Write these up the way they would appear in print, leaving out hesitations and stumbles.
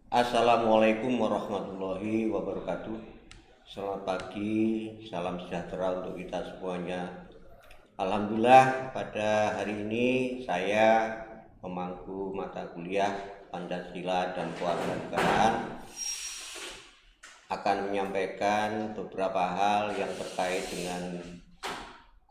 Assalamualaikum warahmatullahi wabarakatuh. Selamat pagi, salam sejahtera untuk kita semuanya. Alhamdulillah pada hari ini saya pemangku mata kuliah Pancasila dan Kewarganegaraan akan menyampaikan beberapa hal yang terkait dengan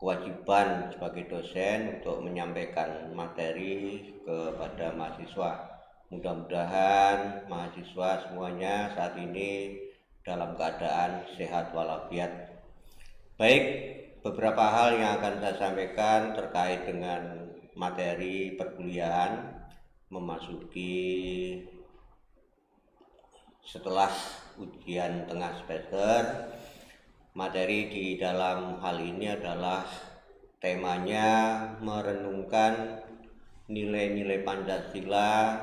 kewajiban sebagai dosen untuk menyampaikan materi kepada mahasiswa. Mudah-mudahan mahasiswa semuanya saat ini dalam keadaan sehat walafiat. Baik, beberapa hal yang akan saya sampaikan terkait dengan materi perkuliahan memasuki setelah ujian tengah semester. Materi di dalam hal ini adalah temanya merenungkan nilai-nilai Pancasila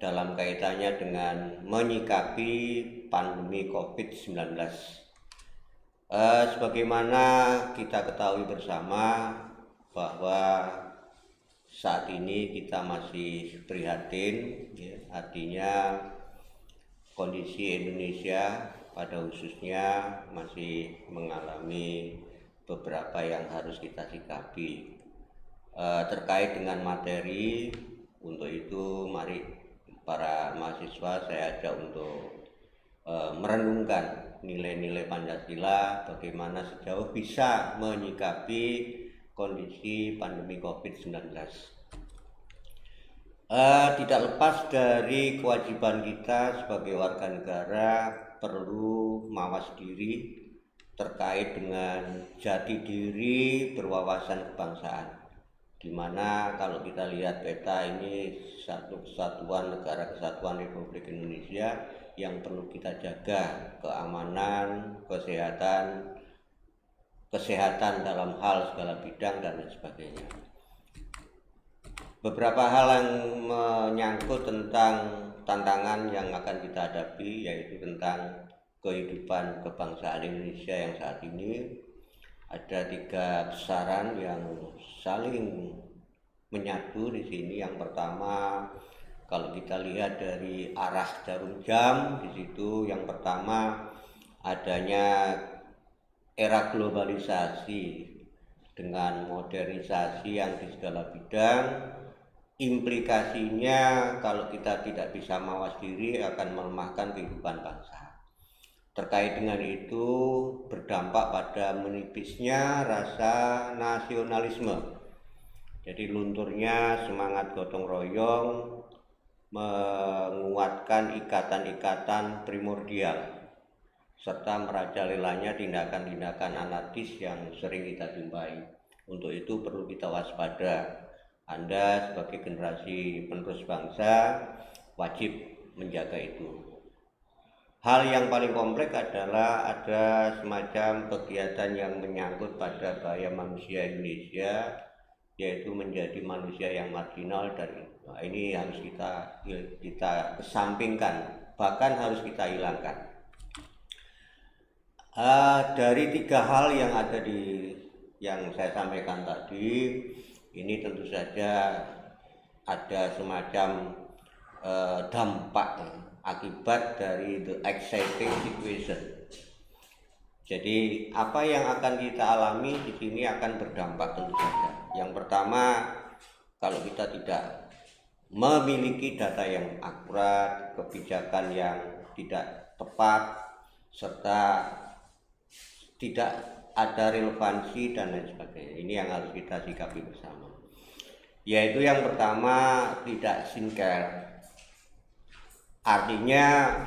dalam kaitannya dengan menyikapi pandemi COVID-19. Sebagaimana kita ketahui bersama bahwa saat ini kita masih prihatin, ya, artinya kondisi Indonesia pada khususnya masih mengalami beberapa yang harus kita sikapi. Terkait dengan materi, untuk itu mari para mahasiswa saya ajak untuk merenungkan nilai-nilai Pancasila, bagaimana sejauh bisa menyikapi kondisi pandemi COVID-19. Tidak lepas dari kewajiban kita sebagai warga negara perlu mawas diri terkait dengan jati diri berwawasan kebangsaan, dimana kalau kita lihat peta ini satu kesatuan negara kesatuan Republik Indonesia yang perlu kita jaga keamanan, kesehatan dalam hal segala bidang dan lain sebagainya. Beberapa hal yang menyangkut tentang tantangan yang akan kita hadapi, yaitu tentang kehidupan kebangsaan Indonesia yang saat ini ada 3 besaran yang saling menyatu di sini. Yang pertama, kalau kita lihat dari arah jarum jam, di situ yang pertama adanya era globalisasi dengan modernisasi yang di segala bidang. Implikasinya kalau kita tidak bisa mawas diri akan melemahkan kehidupan bangsa. Terkait dengan itu berdampak pada menipisnya rasa nasionalisme. Jadi lunturnya semangat gotong royong, menguatkan ikatan-ikatan primordial, serta merajalelanya tindakan-tindakan anarkis yang sering kita jumpai. Untuk itu perlu kita waspada. Anda sebagai generasi penerus bangsa wajib menjaga itu. Hal yang paling kompleks adalah ada semacam kegiatan yang menyangkut pada gaya manusia Indonesia, yaitu menjadi manusia yang marginal, dan ini harus kita kesampingkan, bahkan harus kita hilangkan. Dari 3 hal yang ada yang saya sampaikan tadi, ini tentu saja ada semacam dampak akibat dari the exciting situation. Jadi apa yang akan kita alami di sini akan berdampak tentu saja. Yang pertama, kalau kita tidak memiliki data yang akurat, kebijakan yang tidak tepat, serta tidak ada relevansi dan lain sebagainya. Ini yang harus kita sikapi bersama. Yaitu yang pertama, tidak sincere. Artinya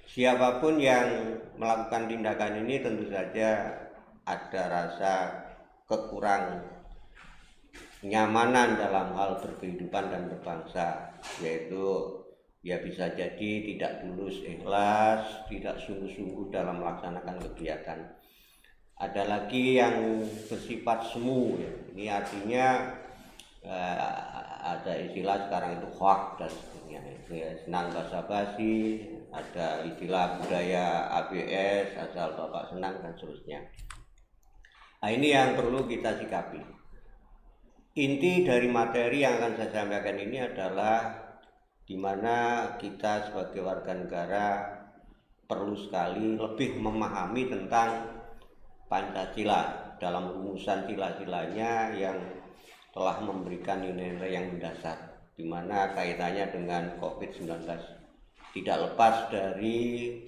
siapapun yang melakukan tindakan ini tentu saja ada rasa kekurang nyamanan dalam hal berkehidupan dan berbangsa, yaitu ya bisa jadi tidak tulus ikhlas, tidak sungguh-sungguh dalam melaksanakan kegiatan. Ada lagi yang bersifat semu, ya. Ini artinya ada istilah sekarang itu hoax dan sebagainya, ya, senang basa-basi, ada istilah budaya ABS, asal bapak senang dan seterusnya. Nah, ini yang perlu kita sikapi. Inti dari materi yang akan saya sampaikan ini adalah di mana kita sebagai warga negara perlu sekali lebih memahami tentang Pancasila dalam rumusan sila-silanya yang telah memberikan nilai-nilai yang mendasar, di mana kaitannya dengan COVID-19 tidak lepas dari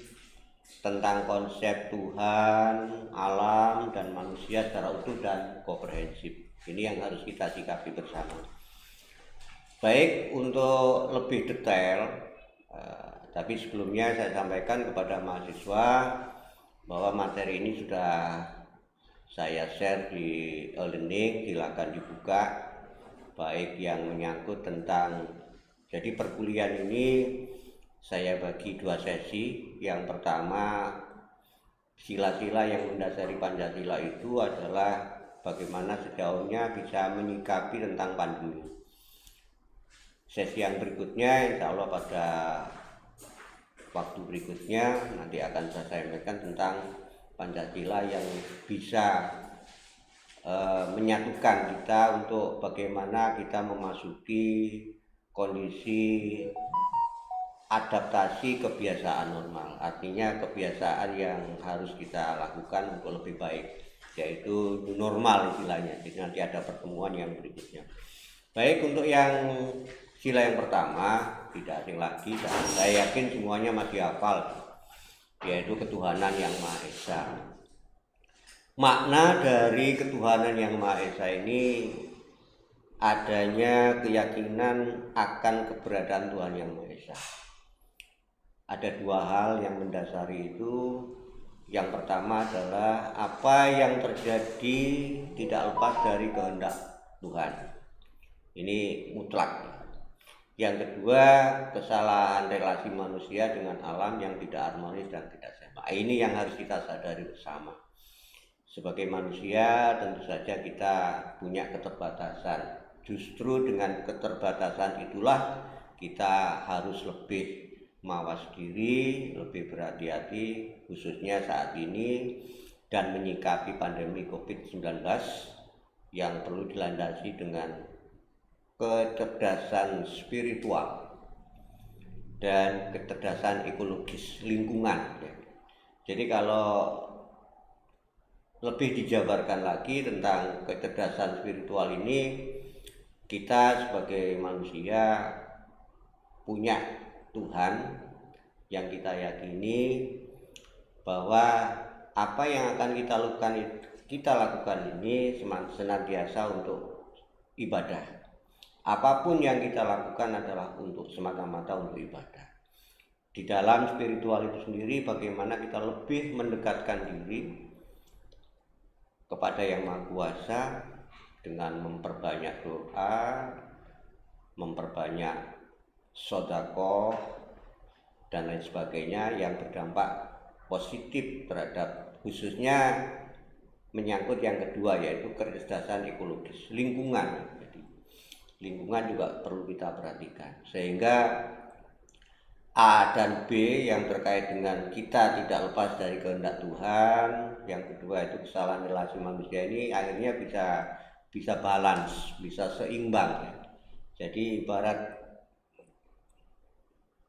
tentang konsep Tuhan, alam, dan manusia secara utuh dan komprehensif. Ini yang harus kita sikapi bersama. Baik, untuk lebih detail, tapi sebelumnya saya sampaikan kepada mahasiswa bahwa materi ini sudah saya share di e-learning, silakan dibuka, baik yang menyangkut tentang, jadi perkuliahan ini saya bagi 2 sesi. Yang pertama, sila-sila yang mendasari Pancasila itu adalah bagaimana sejauhnya bisa menyikapi tentang pandemi. Sesi yang berikutnya insya Allah pada waktu berikutnya nanti akan saya sampaikan tentang Pancasila yang bisa menyatukan kita untuk bagaimana kita memasuki kondisi adaptasi kebiasaan normal, artinya kebiasaan yang harus kita lakukan untuk lebih baik, yaitu normal istilahnya. Jadi nanti ada pertemuan yang berikutnya. Baik, untuk yang sila yang pertama tidak asing lagi dan saya yakin semuanya masih hafal, yaitu ketuhanan yang Maha Esa. Makna dari ketuhanan yang Maha Esa ini adanya keyakinan akan keberadaan Tuhan yang Maha Esa. Ada 2 hal yang mendasari itu. Yang pertama adalah apa yang terjadi tidak lepas dari kehendak Tuhan. Ini mutlak. Yang kedua, kesalahan relasi manusia dengan alam yang tidak harmonis dan tidak seimbang. Ini yang harus kita sadari bersama. Sebagai manusia tentu saja kita punya keterbatasan. Justru dengan keterbatasan itulah kita harus lebih mawas diri, lebih berhati-hati khususnya saat ini dan menyikapi pandemi COVID-19 yang perlu dilandasi dengan kecerdasan spiritual dan kecerdasan ekologis lingkungan. Jadi kalau lebih dijabarkan lagi tentang kecerdasan spiritual ini, kita sebagai manusia punya Tuhan yang kita yakini bahwa apa yang akan kita lakukan ini senantiasa untuk ibadah. Apapun yang kita lakukan adalah untuk semata-mata untuk ibadah. Di dalam spiritual itu sendiri bagaimana kita lebih mendekatkan diri kepada Yang Maha Kuasa dengan memperbanyak doa, memperbanyak sedekah dan lain sebagainya yang berdampak positif terhadap khususnya menyangkut yang kedua, yaitu kecerdasan ekologis lingkungan. Jadi lingkungan juga perlu kita perhatikan sehingga A dan B yang terkait dengan kita tidak lepas dari kehendak Tuhan. Yang kedua itu kesalahan relasi manusia ini akhirnya bisa balance, bisa seimbang. Jadi ibarat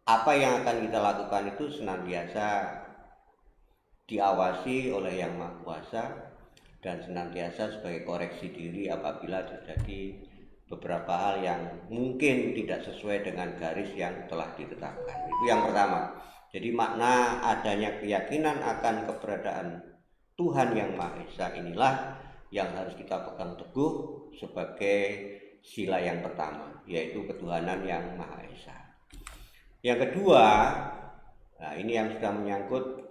apa yang akan kita lakukan itu senantiasa diawasi oleh Yang Maha Kuasa dan senantiasa sebagai koreksi diri apabila terjadi beberapa hal yang mungkin tidak sesuai dengan garis yang telah ditetapkan. Itu yang pertama. Jadi makna adanya keyakinan akan keberadaan Tuhan yang Maha Esa inilah yang harus kita pegang teguh sebagai sila yang pertama, yaitu ketuhanan yang Maha Esa. Yang kedua, nah ini yang sudah menyangkut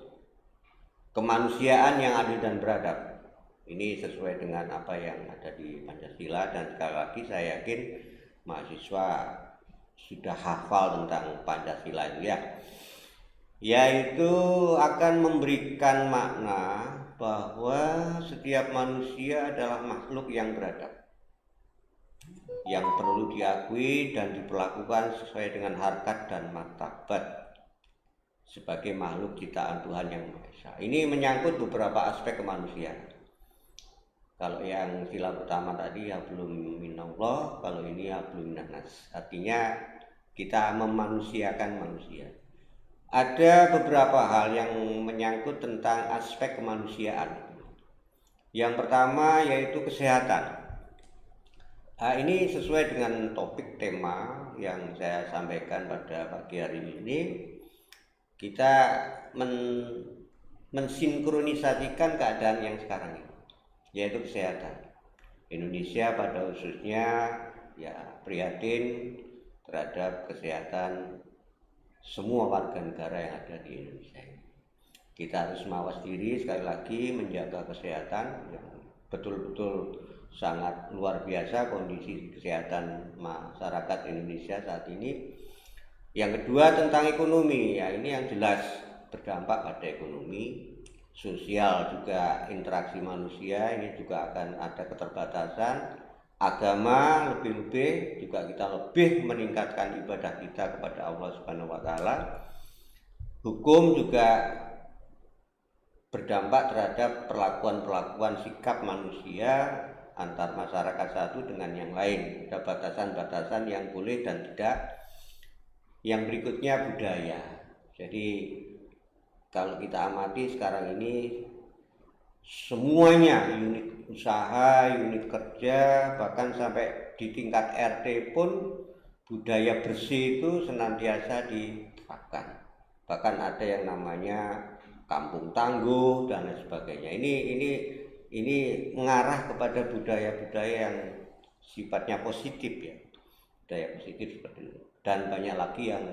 kemanusiaan yang adil dan beradab. Ini sesuai dengan apa yang ada di Pancasila dan sekali lagi saya yakin mahasiswa sudah hafal tentang Pancasila ini ya. Yaitu akan memberikan makna bahwa setiap manusia adalah makhluk yang beradab, yang perlu diakui dan diperlakukan sesuai dengan harkat dan martabat sebagai makhluk ciptaan Tuhan yang Maha Esa. Ini menyangkut beberapa aspek kemanusiaan. Kalau yang sila pertama tadi ya belum minallah, kalau ini ya belum minannas. Artinya kita memanusiakan manusia. Ada beberapa hal yang menyangkut tentang aspek kemanusiaan. Yang pertama yaitu kesehatan. Ini sesuai dengan topik tema yang saya sampaikan pada pagi hari ini. Kita mensinkronisasikan keadaan yang sekarang ini, yaitu kesehatan. Indonesia pada khususnya ya prihatin terhadap kesehatan semua warga negara yang ada di Indonesia ini. Kita harus mawas diri sekali lagi, menjaga kesehatan yang betul-betul sangat luar biasa kondisi kesehatan masyarakat Indonesia saat ini. Yang kedua tentang ekonomi, ya ini yang jelas berdampak pada ekonomi, sosial juga, interaksi manusia ini juga akan ada keterbatasan. Agama lebih-lebih juga kita lebih meningkatkan ibadah kita kepada Allah Subhanahu wa taala. Hukum juga berdampak terhadap perlakuan sikap manusia antar masyarakat satu dengan yang lain. Ada batasan-batasan yang boleh dan tidak. Yang berikutnya budaya. Jadi kalau kita amati sekarang ini semuanya, unit usaha, unit kerja, bahkan sampai di tingkat RT pun budaya bersih itu senantiasa diterapkan. Bahkan ada yang namanya kampung tangguh dan lain sebagainya. Ini mengarah kepada budaya-budaya yang sifatnya positif ya, budaya positif seperti itu. Dan banyak lagi yang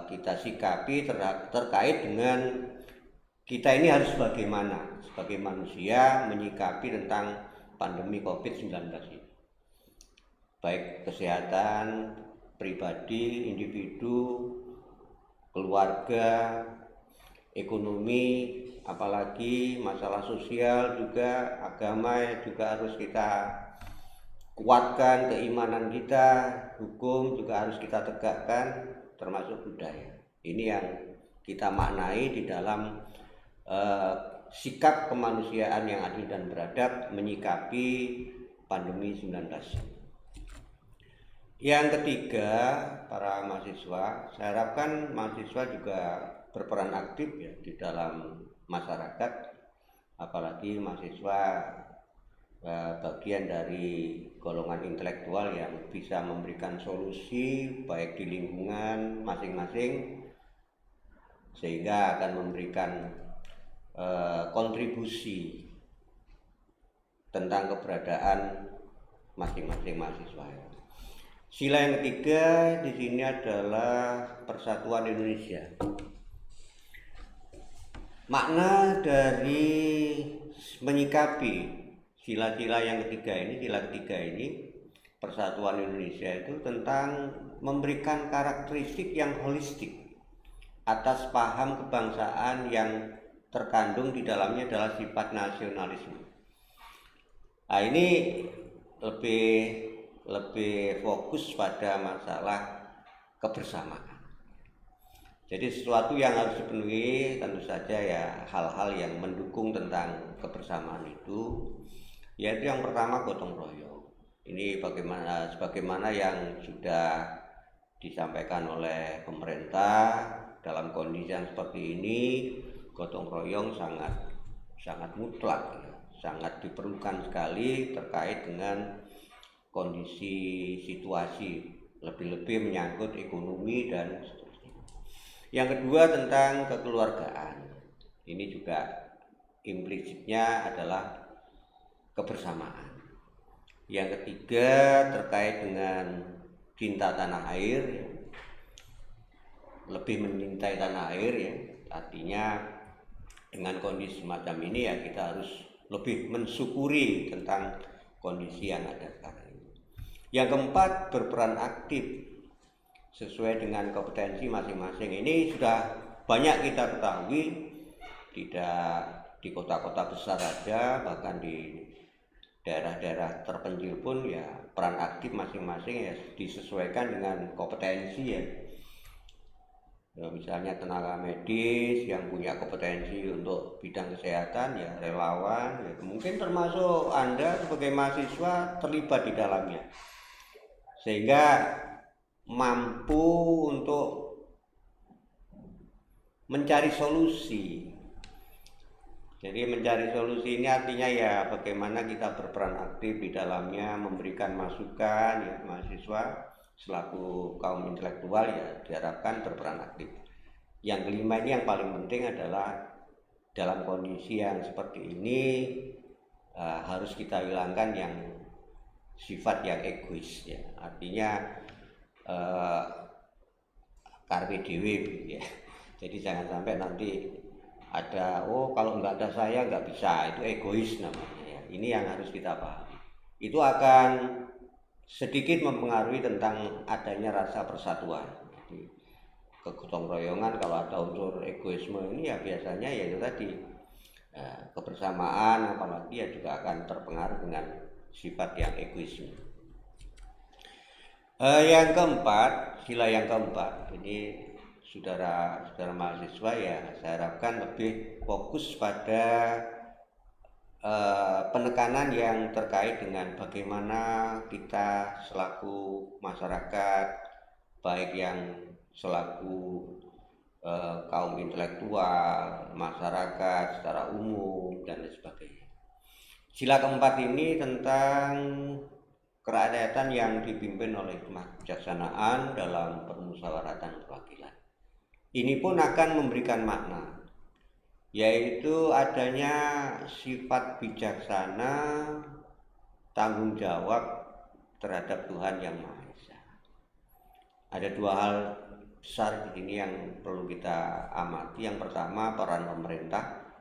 kita sikapi terkait dengan kita ini harus bagaimana sebagai manusia menyikapi tentang pandemi COVID-19 ini. Baik kesehatan pribadi, individu, keluarga, ekonomi, apalagi masalah sosial juga, agama juga harus kita kuatkan, keimanan kita, hukum juga harus kita tegakkan, termasuk budaya. Ini yang kita maknai di dalam sikap kemanusiaan yang adil dan beradab menyikapi pandemi 19. Yang ketiga, para mahasiswa, saya harapkan mahasiswa juga berperan aktif ya di dalam masyarakat, apalagi mahasiswa bagian dari golongan intelektual yang bisa memberikan solusi baik di lingkungan masing-masing, sehingga akan memberikan kontribusi tentang keberadaan masing-masing mahasiswa. Sila yang ketiga di sini adalah persatuan Indonesia. Makna dari menyikapi sila-sila yang ketiga ini, persatuan Indonesia itu tentang memberikan karakteristik yang holistik atas paham kebangsaan yang terkandung di dalamnya adalah sifat nasionalisme. Nah, ini lebih fokus pada masalah kebersamaan. Jadi sesuatu yang harus dipenuhi tentu saja ya hal-hal yang mendukung tentang kebersamaan itu, yaitu yang pertama gotong royong. Ini sebagaimana yang sudah disampaikan oleh pemerintah dalam kondisi yang seperti ini, gotong royong sangat mutlak, sangat diperlukan sekali terkait dengan kondisi situasi, lebih-lebih menyangkut ekonomi dan seterusnya. Yang kedua tentang kekeluargaan. Ini juga implisitnya adalah kebersamaan. Yang ketiga terkait dengan cinta tanah air, ya. Lebih mencintai tanah air ya. Artinya dengan kondisi semacam ini ya kita harus lebih mensyukuri tentang kondisi yang ada sekarang ini. Yang keempat berperan aktif sesuai dengan kompetensi masing-masing. Ini sudah banyak kita ketahui, tidak di kota-kota besar saja, bahkan di daerah-daerah terpencil pun ya peran aktif masing-masing ya disesuaikan dengan kompetensi ya. Misalnya tenaga medis yang punya kompetensi untuk bidang kesehatan ya relawan ya, mungkin termasuk Anda sebagai mahasiswa terlibat di dalamnya, sehingga mampu untuk mencari solusi. Jadi mencari solusi ini artinya ya bagaimana kita berperan aktif di dalamnya, memberikan masukan ya mahasiswa selaku kaum intelektual ya diharapkan berperan aktif. Yang kelima ini yang paling penting adalah dalam kondisi yang seperti ini harus kita hilangkan yang sifat yang egois ya. Artinya carpe diem ya. Jadi jangan sampai nanti ada kalau nggak ada saya nggak bisa, itu egois namanya ya. Ini yang harus kita pahami. Itu akan sedikit mempengaruhi tentang adanya rasa persatuan. Jadi kegotong royongan kalau ada unsur egoisme ini ya biasanya ya itu tadi kebersamaan apalagi ya juga akan terpengaruh dengan sifat yang egoisme. Yang keempat, sila yang keempat ini saudara-saudara mahasiswa ya saya harapkan lebih fokus pada penekanan yang terkait dengan bagaimana kita selaku masyarakat, baik yang selaku kaum intelektual, masyarakat secara umum dan lain sebagainya. Sila keempat ini tentang kerakyatan yang dipimpin oleh kebijaksanaan dalam permusyawaratan perwakilan. Ini pun akan memberikan makna, yaitu adanya sifat bijaksana, tanggung jawab terhadap Tuhan Yang Maha Esa. Ada dua hal besar di sini yang perlu kita amati. Yang pertama peran pemerintah,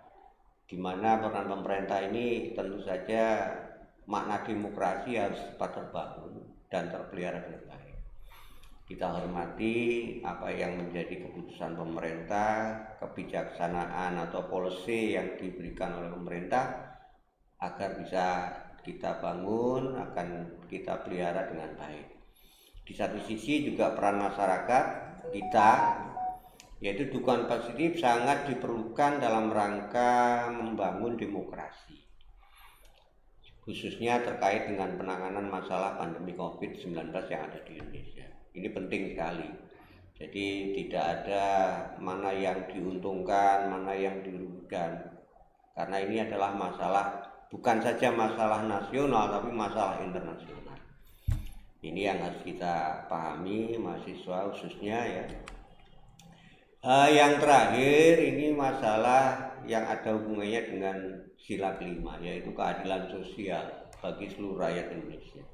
di mana peran pemerintah ini tentu saja makna demokrasi harus cepat terbangun dan terpelihara dengan baik. Kita hormati apa yang menjadi keputusan pemerintah, kebijaksanaan atau policy yang diberikan oleh pemerintah agar bisa kita bangun, akan kita pelihara dengan baik. Di satu sisi juga peran masyarakat kita, yaitu dukungan positif sangat diperlukan dalam rangka membangun demokrasi, khususnya terkait dengan penanganan masalah pandemi COVID-19 yang ada di Indonesia. Ini penting sekali. Jadi tidak ada mana yang diuntungkan, mana yang dirugikan. Karena ini adalah masalah, bukan saja masalah nasional, tapi masalah internasional. Ini yang harus kita pahami mahasiswa khususnya ya. Yang terakhir ini masalah yang ada hubungannya dengan sila kelima, yaitu keadilan sosial bagi seluruh rakyat Indonesia.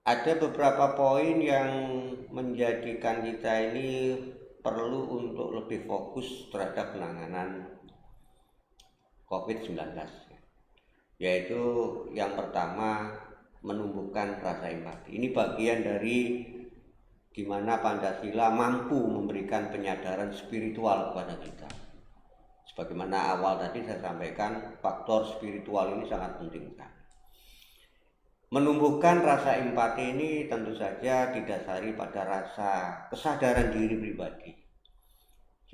Ada beberapa poin yang menjadikan kita ini perlu untuk lebih fokus terhadap penanganan COVID-19, yaitu yang pertama menumbuhkan rasa empati. Ini bagian dari di mana Pancasila mampu memberikan penyadaran spiritual kepada kita. Sebagaimana awal tadi saya sampaikan, faktor spiritual ini sangat penting sekali. Menumbuhkan rasa empati ini tentu saja didasari pada rasa kesadaran diri pribadi.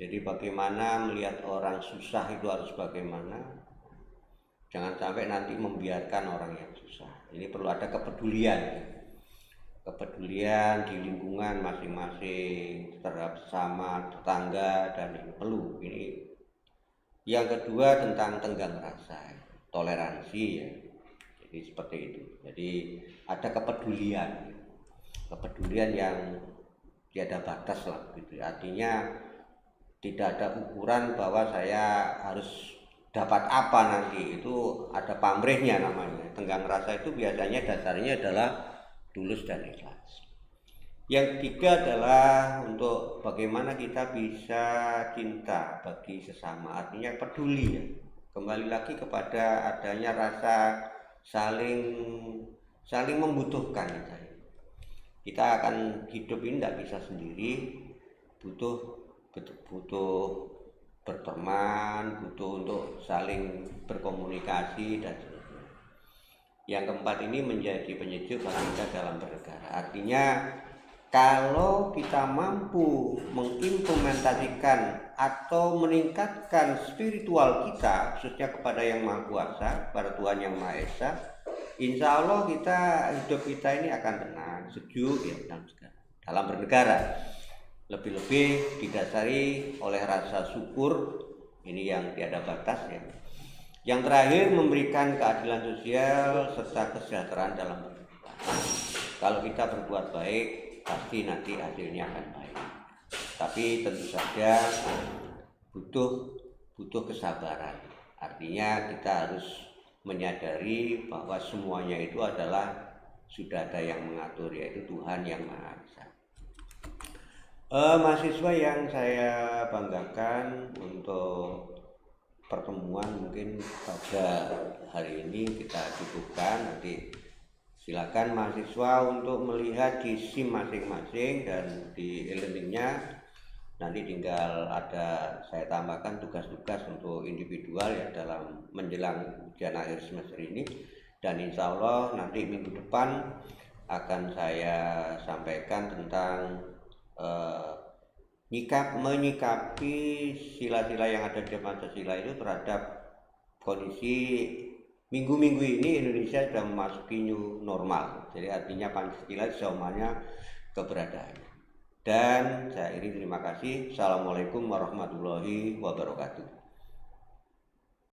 Jadi bagaimana melihat orang susah itu harus bagaimana. Jangan sampai nanti membiarkan orang yang susah. Ini perlu ada kepedulian. Kepedulian di lingkungan masing-masing terhadap sesama, tetangga, dan ini perlu. Ini yang kedua tentang tenggang rasa, toleransi ya. Jadi seperti itu. Jadi ada kepedulian yang tiada batas lah gitu. Artinya tidak ada ukuran bahwa saya harus dapat apa nanti, itu ada pamrihnya namanya. Tenggang rasa itu biasanya dasarnya adalah tulus dan ikhlas. Yang ketiga adalah untuk bagaimana kita bisa cinta bagi sesama, artinya peduli ya. Kembali lagi kepada adanya rasa saling membutuhkan kita. Kita akan hidup ini tidak bisa sendiri, butuh berteman, butuh untuk saling berkomunikasi dan sebagainya. Yang keempat ini menjadi penyejuk bagi kita dalam bernegara. Artinya kalau kita mampu mengimplementasikan atau meningkatkan spiritual kita, khususnya kepada Yang Maha Kuasa, kepada Tuhan Yang Maha Esa, insya Allah hidup kita ini akan tenang, sejuk ya dalam bernegara. Lebih-lebih didasari oleh rasa syukur, ini yang tiada batas ya. Yang terakhir, memberikan keadilan sosial serta kesejahteraan dalam berkehidupan. Kalau kita berbuat baik, pasti nanti hasilnya akan baik. Tapi tentu saja butuh kesabaran. Artinya kita harus menyadari bahwa semuanya itu adalah sudah ada yang mengatur, yaitu Tuhan yang Maha Esa. Mahasiswa yang saya banggakan untuk pertemuan mungkin pada hari ini kita cukupkan. Nanti silakan mahasiswa untuk melihat di SIM masing-masing dan di e-learningnya. Nanti tinggal saya tambahkan tugas-tugas untuk individual ya dalam menjelang ujian akhir semester ini. Dan insya Allah nanti minggu depan akan saya sampaikan tentang menyikapi sila-sila yang ada di Pancasila itu terhadap kondisi minggu-minggu ini Indonesia sudah memasuki new normal. Jadi artinya Pancasila semuanya keberadaannya. Dan saya terima kasih. Assalamualaikum warahmatullahi wabarakatuh.